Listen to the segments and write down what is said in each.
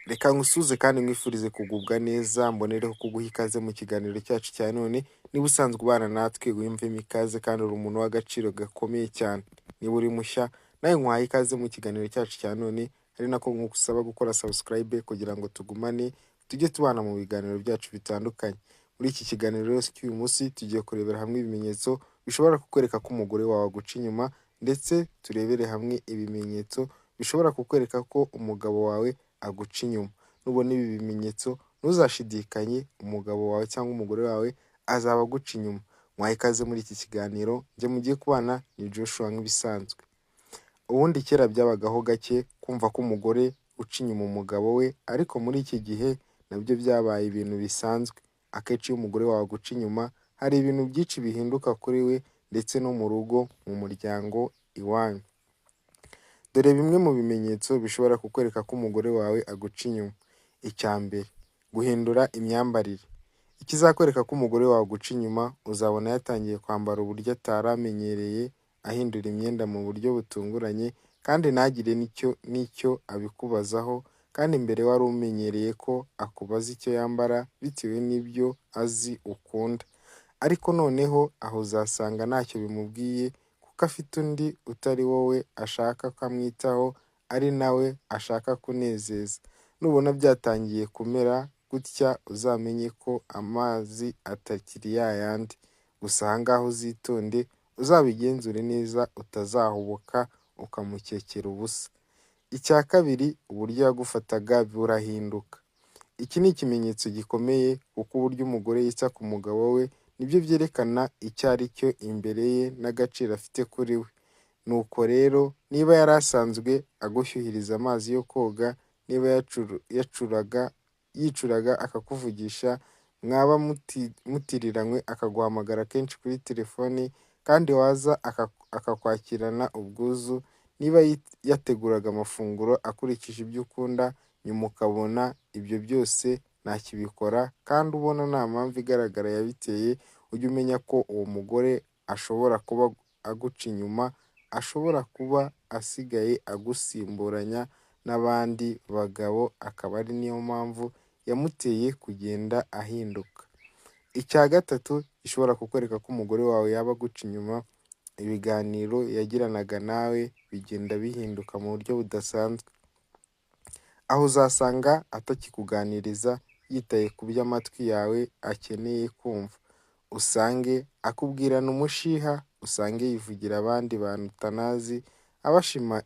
Reka ngusuze kandi nkwifurize kugubwa neza, mbonereho kuguha ikaze mu kiganiro cyacu cya none. Niba usanzwe ubana natwe wiyumvemo ikaze kandi uri umuntu w'agaciro gakomeye cyane. Niba uri mushya nawe nkwaye ikaze mu kiganiro cyacu cya none, ari nako ngusaba gukora subscribe kugira ngo tugumane tujye tubana mu biganiro byacu bitandukanye. Muri iki kiganiro rero cy'uyu munsi tugiye kurebera hamwe ibimenyetso bishobora kukwereka ko umugore wawe aguca inyuma, ndetse turebere hamwe ibimenyetso bishobora kukwereka ko umugabo wawe aguca inyuma. Nubona ibi bimenyetso ntuzashidikanye, umugabo wawe cyangwa umugore wawe azaba aguca inyuma. Mwahe ikaze muri iki kiganiro, njye mugiye kubana ni Joshua nk'ibisanzwe. Ubundi kera byabagaho gake kumva ko umugore uca inyuma umugabo we, ariko muri iki gihe nabyo byabaye ibintu bisanzwe. Akenshi iyo umugore wawe aguca inyuma, hari ibintu byinshi bihinduka kuri we ndetse no mu rugo, mu muryango iwanyu. Dore bimwe mu bimenyetso bishobora kukwereka ko umugore wawe aguca inyuma. Icya mbere, guhindura imyambarire. Ikizakwereka ko umugore wawe aguca inyuma, uzabona yatangiye kwambara uburyo atari amenyereye, ahindura imyenda mu buryo butunguranye, kandi ntagire n'icyo abikubazaho, kandi mbere wari umenyereye ko akubaza icyo yambara bitewe n'ibyo azi ukunda. Ariko noneho aho uzasanga ntacyo bimubwiye, kuko afite undi utari wowe ashaka ko amwitaho, ari nawe ashaka kunezeza. Nubona byatangiye kumera gutya, uzamenye ko amazi atakiri ya yandi. Gusa aha ngaha uzitonde, uzabigenzure neza, utazahubuka ukamukekera ubusa. Icya kabiri, uburyo yagufataga burahinduka. Iki ni ikimenyetso gikomeye, kuko uburyo umugore yita ku mugabo we nibyo byerekana icyo ari cyo imbere ye n'agaciro afite kuri we. Nuko rero niba yari asanzwe agushyuhiriza amazi yo koga, niba yicuraga akakuvugisha, mwaba mutiriranywe akaguhamagara kenshi kuri telefoni, kandi waza akakwakirana ubwuzu, niba yateguraga amafunguro akurikije ibyo ukunda, nyuma ukabona ibyo byose ntakibikora, kandi ubona nta mpamvu igaragara yabiteye, ujye umenya ko uwo mugore ashobora kuba aguca inyuma, ashobora kuba asigaye agusimburanya n'abandi bagabo, akaba ari niyo mpamvu yamuteye kugenda ahinduka. Icya gatatu gishobora kukwereka ko umugore wawe yaba aguca inyuma, ibiganiro yagiranaga nawe bigenda bihinduka mu buryo budasanzwe. Aho uzasanga atakikuganiriza yitaye ku byo amatwi yawe akeneye kumva. Usange akubwirana umushiha, usange yivugira abandi bantu utanazi,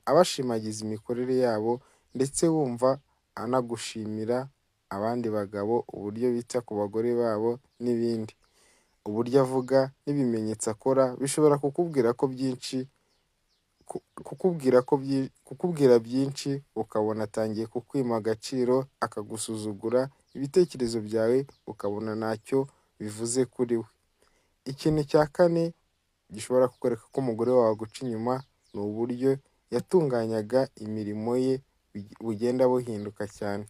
abashimagiza imikorere yabo, ndetse wumva anagushimira abandi bagabo uburyo bita ku bagore babo n'ibindi. Uburyo avuga n'ibimenyetso akora bishobora kukubwira byinshi, ukabona atangiye kukwima agaciro, akagusuzugura, ibitekerezo byawe ukabona ntacyo bivuze kuri we. Ikintu cya kane gishobora kukwereka ko umugore wawe aguca inyuma, ni uburyo yatunganyaga imirimo ye bugenda buhinduka cyane.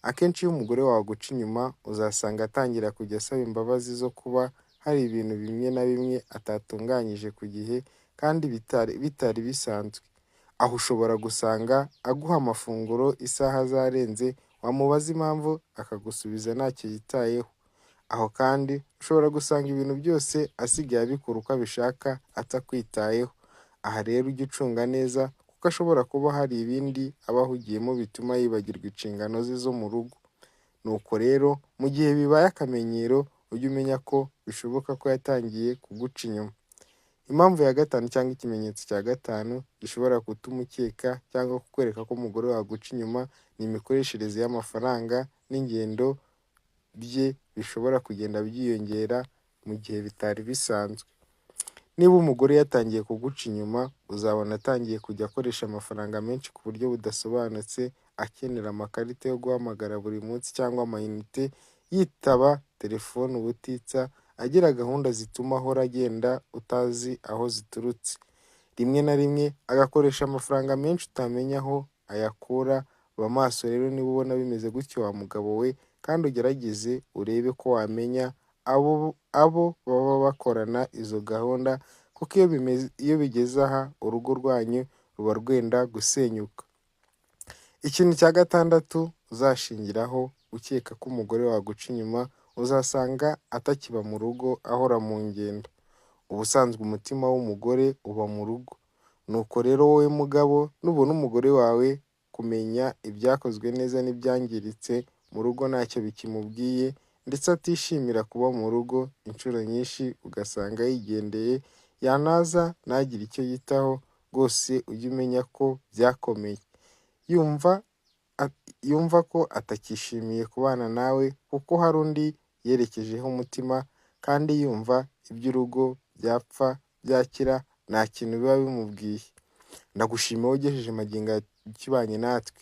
Akenshi iyo umugore wawe aguca inyuma, uzasanga atangira kujya asaba imbabazi zo kuba hari ibintu bimwe na bimwe atatunganyije ku gihe, kandi bitari bisanzwe. Aho ushobora gusanga aguha amafunguro isaha zarenze, wamubaza impamvu akagusubiza ntacyo yitayeho. Aho kandi ushobora gusanga ibintu byose asigaye abikora uko abishaka atakwitayeho. Aha rero ujye ucunga neza, kuko ashobora kuba hari ibindi aba ahugiyemo bituma yibagirwa inshingano ze zo mu rugo. Nuko rero mu gihe bibaye akamenyero, ujye umenya ko bishoboka ko yatangiye kuguca inyuma. Impamvu ya gatanu cyangwa ikimenyetso cya gatanu gishobora gutuma ukeka cyangwa kukwereka ko umugore wawe aguca inyuma, ni imikoreshereze y'amafaranga n'ingendo bye bishobora kugenda byiyongera mu gihe bitari bisanzwe. Niba umugore yatangiye kuguca inyuma, uzabona atangiye kujya akoresha amafaranga menshi ku buryo budasobanutse, akenera amakarita yo guhamagara buri munsi cyangwa amayinite, yitaba telefone ubutitsa, agira gahunda zituma ahora agenda utazi aho ziturutse. Rimwe na rimwe agakoresha amafaranga menshi utamenya aho ayakura. Ba maso rero niba ubona bimeze gutyo wa mugabo we, kandi ugerageze urebe ko wamenya abo baba bakorana izo gahunda, kuko iyo bigeze aha urugo rwanyu ruba rwenda gusenyuka. Ikintu cya gatandatu uzashingiraho ukeka ko umugore waguca inyuma, uzasanga atakiba mu rugo ahora mu ngendo. Ubusanzwe umutima w'umugore uba mu rugo. Nuko rero wowe mugabo nubona umugore wawe kumenya ibyakozwe neza n'ibyangiritse mu rugo ntacyo bikimubwiye, ndetse atishimira kuba mu rugo inshuro nyinshi ugasanga yigendeye, yanaza ntagire icyo yitaho, rwose ujye umenya ko byakomeye. Yumva ko atakishimiye kubana nawe kuko hari undi yerekejeho umutima, kandi yumva iby'urugo byapfa byakira nta kintu biba bimubwiye. Ndagushimiye ugejeje magingo aya ukibanye natwe.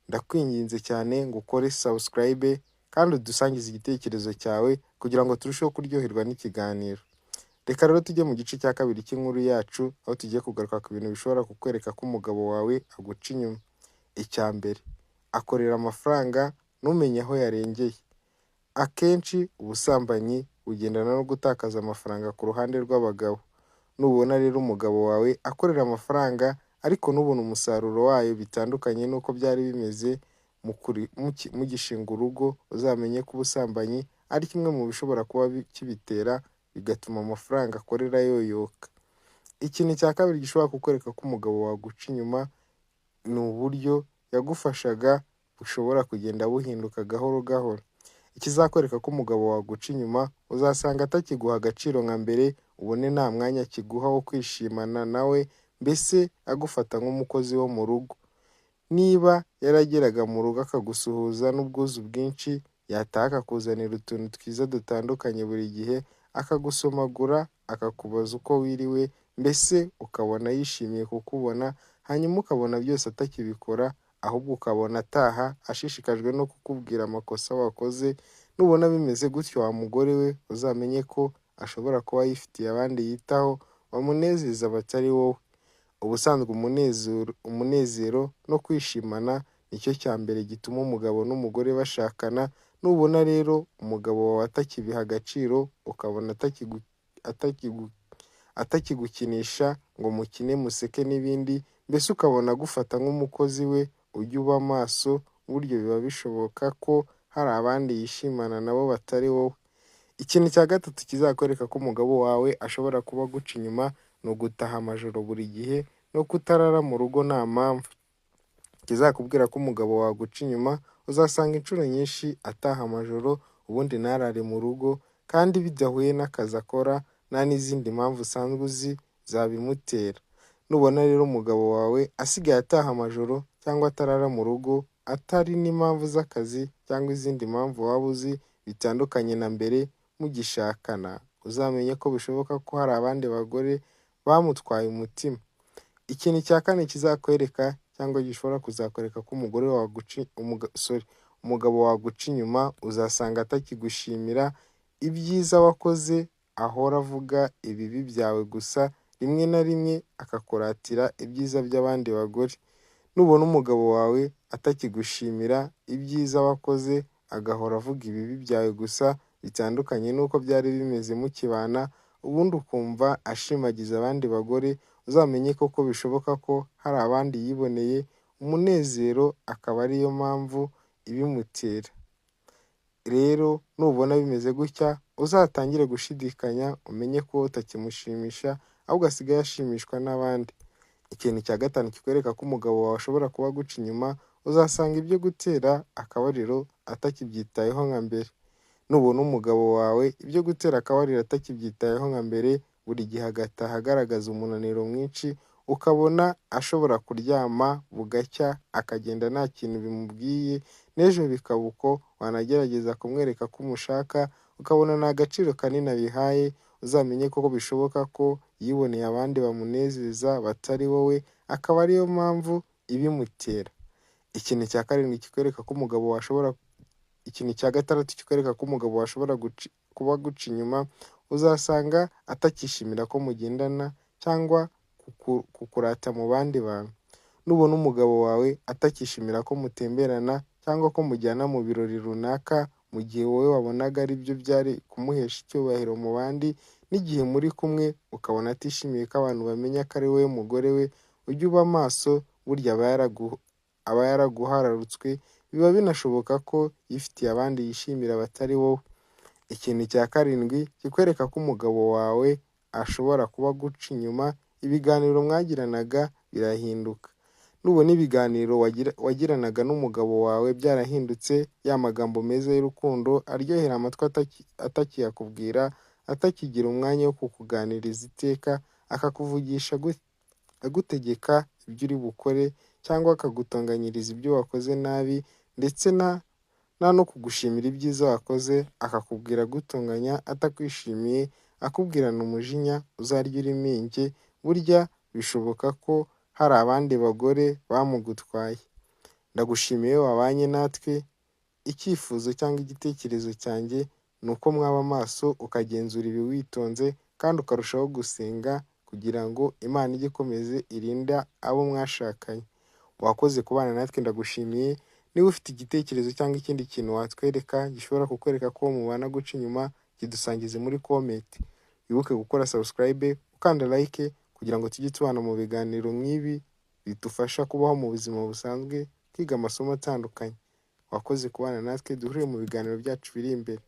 Ndakwinginze cyane ngo ukore subscribe kandi udusangize igitekerezo cyawe kugira ngo turusheho kuryoherwa n'ikiganiro. Reka rero tujye mu gice cya kabiri cy'inkuru yacu, aho tugiye kugaruka ku bintu bishobora kukwereka ko umugabo wawe aguca inyuma. Icya mbere, akorera amafaranga ntumenye aho yarengeye. Akenshi ubusambanyi bugendana no gutakaza amafaranga ku ruhande rw'abagabo. Nubona rero umugabo wawe akorera amafaranga ariko ntubone umusaruro wayo, bitandukanye n'uko byari bimeze mugishinga urugo, uzamenye ko ubusambanyi ari kimwe mu bishobora kuba kibitera, bigatuma amafaranga akorera yoyoka. Ikintu cya kabiri gishobora kukwereka ko umugabo waguca inyuma ni uburyo yagufashaga bushobora kugenda buhinduka gahoro gahoro. Ikizakwereka ko umugabo waguca inyuma, uzasanga atakiguha agaciro nka mbere, ubone nta mwanya akiguha wo kwishimana nawe, mbese agufata nk'umukozi wo mu rugo. Niba yarageraga mu rugo akagusuhuza n'ubwuzu bwinshi, yataha akakuzanira utuntu twiza dutandukanye buri gihe, akagusomagura, akakubaza uko wiriwe, mbese ukabona yishimiye kukubona, hanyuma ukabona byose atakibikora, ahubwo ukabona ataha ashishikajwe no kukubwira amakosa wakoze. Nubona bimeze gutyo wa mugore we, uzamenye ko ashobora kuba yifitiye abandi yitaho bamunezeza batari wowe. Ubusanzwe umunezero no kwishimana nicyo cya mbere gituma umugabo n'umugore bashakana. Nubona rero umugabo wawe atakibiha agaciro, ukabona atakigukinisha ngo mukine museke n'ibindi, mbese ukabona agufata nk'umukozi we, ujye uba maso, buryo biba bishoboka ko hari abandi yishimana nabo batari wowe. Ikintu cya gatatu kizakwereka ko umugabo wawe ashobora kuba aguca inyuma ni ugutaha amajoro buri gihe no kutarara mu rugo nta mpamvu. Ikizakubwira ko umugabo waguca inyuma, uzasanga inshuro nyinshi ataha amajoro ubundi ntarare mu rugo, kandi bidahuye n'akazi akora, nta n'izindi mpamvu usanzwe uzi zabimutera. Nubona rero umugabo wawe asigaye ataha amajoro cyangwa atarara mu rugo, atari n'impamvu z'akazi cyangwa izindi mpamvu waba uzi bitandukanye na mbere mugishakana, uzamenye ko bishoboka ko hari abandi bagore bamutwaye umutima. Ikintu cya kane kizakwereka cyangwa gishobora kuzakwereka ko umugabo waguca inyuma, uzasanga atakigushimira ibyiza wakoze, ahora avuga ibibi byawe gusa, rimwe na rimwe akakuratira ibyiza by'abandi bagore. Nubona umugabo wawe atakigushimira ibyiza wakoze, agahora avuga ibibi byawe gusa, bitandukanye n'uko byari bimeze mukibana, ubundi ukumva ashimagiza abandi bagore, uzamenye koko bishoboka ko hari abandi yiboneye, umunezero akaba ariyo mpamvu ibimutera. Rero nubona bimeze gutya, uzatangire gushidikanya, umenye ko utakimushimisha, ahubwo asigaye ashimishwa n'abandi. Ikintu cya gatanu kikwereka ko umugabo wawe ashobora kuba aguca inyuma, uzasanga ibyo gutera akabariro atakibyitayeho nka mbere. Nubona umugabo wawe ibyo gutera akabariro atakibyitayeho nka mbere, buri gihe agataha agaragaza umunaniro mwinshi, ukabona ashobora kuryama bugacya akagenda nta kintu bimubwiye, n'ejo bikaba uko, wanagerageza kumwereka ko umushaka, ukabona nta gaciro kanini abihaye, uzamenye ko bishoboka ko yiboneye abandi bamunezeza batari wowe, akaba ariyo mpamvu ibimutera. Ikintu cya gatandatu kikwereka ko umugabo washobora kuba aguca inyuma, uzasanga atakishimira ko mugendana cyangwa kukurata mu bandi bantu. Nubona umugabo wawe atakishimira ko mutemberana cyangwa ko mujyana mu birori runaka, mu gihe wowe wabonaga ari byo byari kumuhesha icyubahiro mu bandi, n'igihe muri kumwe ukabona atishimiye ko abantu bamenya ko ari wowe mugore we, ujye uba maso, burya aba yaraguhararutswe, biba binashoboka ko yifitiye abandi yishimira batari wowe. Ikintu cya karindwi kikwereka ko umugabo wawe ashobora kuba aguca inyuma, ibiganiro mwagiranaga birahinduka. Nubona ibiganiro wagiranaga n'umugabo wawe byarahindutse, ya magambo meza y'urukundo aryohera amatwi atakiyakubwira, atakigira umwanya wo kukuganiriza iteka, akakuvugisha agutegeka ibyo uri bukore cyangwa akagutonganyiriza ibyo wakoze nabi, ndetse nta no kugushimira ibyiza wakoze, akakubwira agutonganya atakwishimiye, akubwirana umujinya uzarya uri impinge, burya bishoboka ko hari abandi bagore bamugutwaye. Ndagushimiye wabanye natwe. Icyifuzo cyangwa igitekerezo cyanjye ni uko mwaba maso ukagenzura ibi witonze, kandi ukarushaho gusenga kugira ngo Imana ijye ikomeze irinda abo mwashakanye. Wakoze kubana natwe, ndagushimiye. Niba ufite igitekerezo cyangwa ikindi kintu watwereka gishobora kukwereka ko mubana guca inyuma, kidusangize muri comment. Wibuke gukora subscribe, ukanda like kugira ngo tujye tubana mu biganiro nk'ibi bidufasha kubaho mu buzima busanzwe, kwiga amasomo atandukanye. Wakoze kubana natwe, duhure mu biganiro byacu biri imbere.